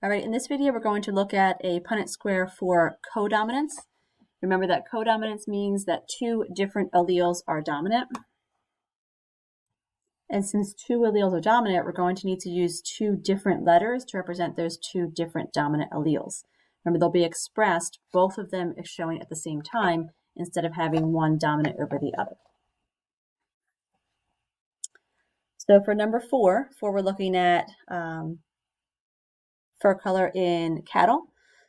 All right, in this video, we're going to look at a Punnett square for codominance. Remember that codominance means that two different alleles are dominant. And since two alleles are dominant, we're going to need to use two different letters to represent those two different dominant alleles. Remember, they'll be expressed, both of them showing at the same time, instead of having one dominant over the other. So for number 4, we're looking at fur color in cattle.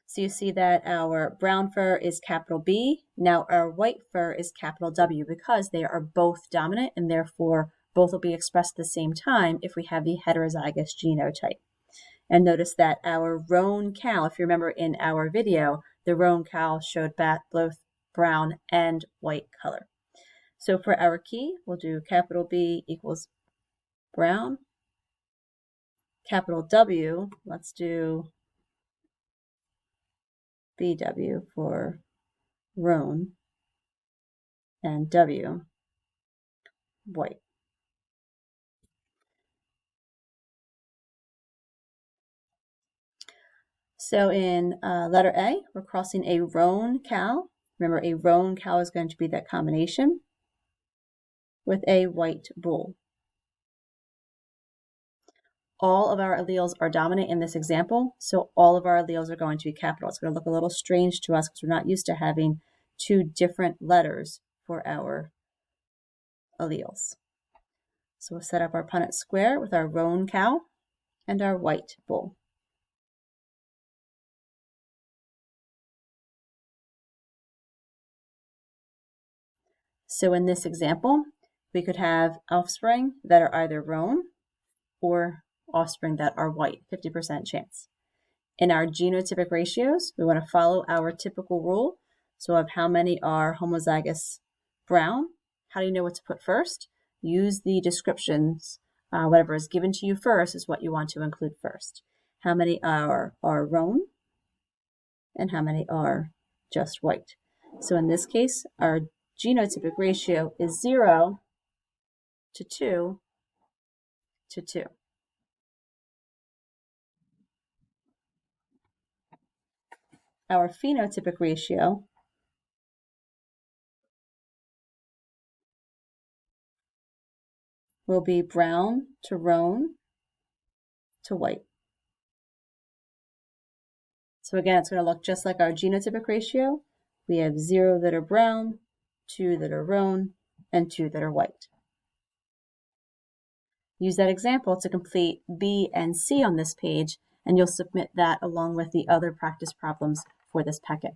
So you see that our brown fur is capital B. Now our white fur is capital W because they are both dominant and therefore both will be expressed at the same time if we have the heterozygous genotype. And notice that our roan cow, if you remember in our video, the roan cow showed both brown and white color. So for our key, we'll do capital B equals brown. Capital W, let's do BW for roan, and W, white. So in letter A, we're crossing a roan cow. Remember, a roan cow is going to be that combination with a white bull. All of our alleles are dominant in this example, so all of our alleles are going to be capital. It's going to look a little strange to us because we're not used to having two different letters for our alleles. So we'll set up our Punnett square with our roan cow and our white bull. So in this example, we could have offspring that are either roan or offspring that are white, 50% chance. In our genotypic ratios, we want to follow our typical rule. So of how many are homozygous brown, how do you know what to put first? Use the descriptions. Whatever is given to you first is what you want to include first. How many are roan and how many are just white? So in this case, our genotypic ratio is 0 to 2 to 2. Our phenotypic ratio will be brown to roan to white. So again, it's going to look just like our genotypic ratio. We have 0 that are brown, 2 that are roan, and 2 that are white. Use that example to complete B and C on this page, and you'll submit that along with the other practice problems for this packet.